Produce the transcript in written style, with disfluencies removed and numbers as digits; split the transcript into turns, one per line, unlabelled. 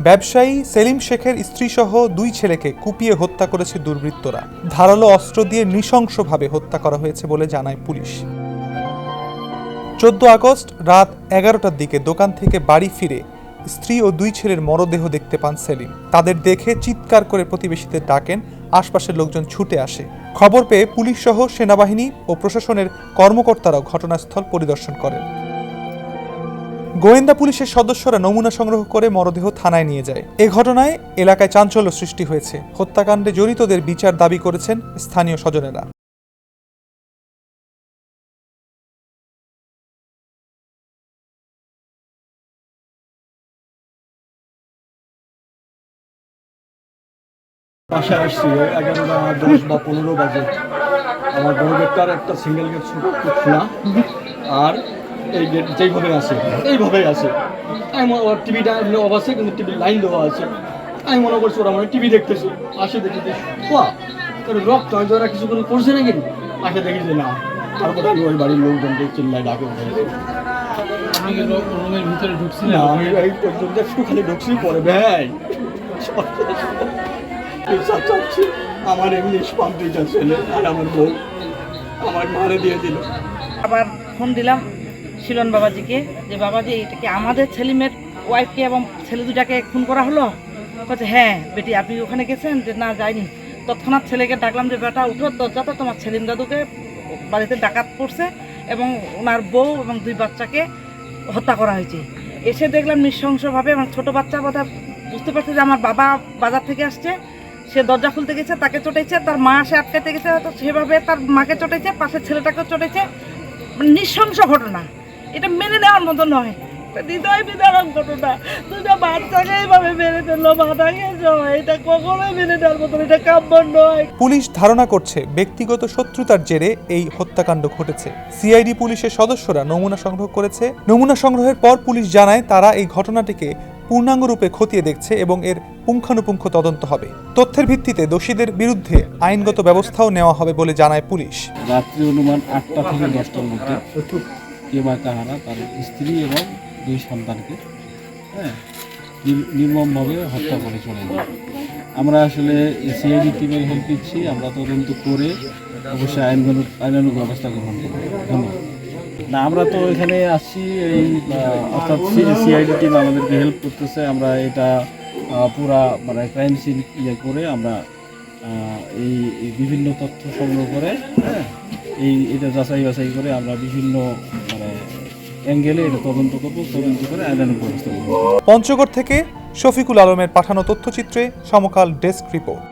ব্যবসায়ী সেলিম শেখের স্ত্রীসহ 2 ছেলেকে কুপিয়ে হত্যা করেছে দুর্বৃত্তরা। ধারালো অস্ত্র দিয়ে নৃশংসভাবে হত্যা করা হয়েছে বলে জানায় পুলিশ। 14 আগস্ট রাত 11টার দিকে দোকান থেকে বাড়ি ফিরে স্ত্রী ও 2 ছেলের মরদেহ দেখতে পান সেলিম। তাদের দেখে চিৎকার করে প্রতিবেশীদের ডাকেন, আশপাশের লোকজন ছুটে আসে। খবর পেয়ে পুলিশ সহ সেনাবাহিনী ও প্রশাসনের কর্মকর্তারাও ঘটনাস্থল পরিদর্শন করেন। গোয়েন্দা পুলিশের সদস্যরা নমুনা সংগ্রহ করে মরদেহ থানায় নিয়ে যায়। এ ঘটনায় এলাকায় চাঞ্চল্য সৃষ্টি হয়েছে। হত্যাকাণ্ডে জড়িতদের বিচার দাবি করেছেন স্থানীয় স্বজনেরা।
বাসায় আসছি 11:10 বা 15 বাজে। আমার বড় গেটটার একটা সিঙ্গেল গেট ছোট খোলা, আর এই গেট যেইভাবে আছে এইভাবেই আছে। আমি ওর টিভিটা অফ আছে, কিন্তু টিভির লাইন দেওয়া আছে। আমি মনে করছি ওরা মানে টিভি দেখতেছি। আসে দেখি যে রক্ত হয়তো ওরা কিছু করে করছে নাকি, আসে দেখি যে না। তারপরে আমি ওই বাড়ির লোকজনকে চিল্লাই ডাকে রুমের ভিতরে ঢুকছি না, আমি এই পর্যন্ত একটু খালি ঢুকছি, পরে ভাই আমার ইংলিশ পাম্পিটা ছেলে আর আমার বউ আমার মারে দিয়ে দিল।
আবার ফোন দিলাম শিলন বাবাজিকে, যে বাবাজি এটা কি আমাদের সেলিমের ওয়াইফকে এবং ছেলে দুটাকে খুন করা হলো? বলছে হ্যাঁ বেটি, আপনি ওখানে গেছেন? যে না যাইনি। তৎক্ষণাৎ ছেলেকে ডাকলাম যে বেটা উঠো, দরজাটা তোমার সেলিম দাদুকে বাড়িতে ডাকাত পড়ছে এবং ওনার বউ এবং 2 বাচ্চাকে হত্যা করা হয়েছে। এসে দেখলাম নৃশংসভাবে আমার ছোটো বাচ্চা কথা বুঝতে পারছে যে আমার বাবা বাজার থেকে আসছে, সে দরজা খুলতে গেছে, তাকে চটেছে, তার মা সে আটকাতে গেছে, তো সেভাবে তার মাকে চটেছে, পাশের ছেলেটাকেও চটেছে। নৃশংস ঘটনা, এটা মেনে নেওয়ার মতো নয়। হৃদয় বিদারক ঘটনা, 2টা বাচ্চাকে এইভাবে মেরে ফেললো, মাথা গেছে, এটা কখনোই মেনে নেওয়ার মতো, এটা কাম্য নয়।
পুলিশ ধারণা করছে ব্যক্তিগত শত্রুতার জেরে এই হত্যাকাণ্ড ঘটেছে। সিআইডি পুলিশের সদস্যরা নমুনা সংগ্রহ করেছে। নমুনা সংগ্রহের পর পুলিশ জানায় তারা এই ঘটনাটিকে পূর্ণাঙ্গ রূপে খতিয়ে দেখছে এবং এর পুঙ্খানুপুঙ্খ তদন্ত হবে। তথ্যের ভিত্তিতে দোষীদের বিরুদ্ধে আইনগত ব্যবস্থাও নেওয়া হবে বলে জানায় পুলিশ।
রাত্রি অনুমান 8টা থেকে 10টার মধ্যে কেমা তাহারা তার স্ত্রী এবং 2 সন্তানকে নির্মমভাবে হত্যা করে চলে যায়। আমরা আসলে সিআইডি টিমের হেল্প নিচ্ছি, আমরা তদন্ত করে অবশ্যই আইনানুগ ব্যবস্থা গ্রহণ করব। ধন্যবাদ। না, আমরা তো এখানে আসছি, এই অর্থাৎ সিআইডি টিম আমাদেরকে হেল্প করতেছে। আমরা এটা পুরা মানে ক্রাইম সিন করে আমরা এই বিভিন্ন তথ্য সংগ্রহ করে এটা যাচাই বাছাই করে আমরা বিভিন্ন মানে অ্যাঙ্গেলে এটা তদন্ত করব, তদন্ত করে আইনানুগ ব্যবস্থা করব।
পঞ্চগড় থেকে শফিকুল আলমের পাঠানো তথ্যচিত্রে সমকাল ডেস্ক রিপোর্ট।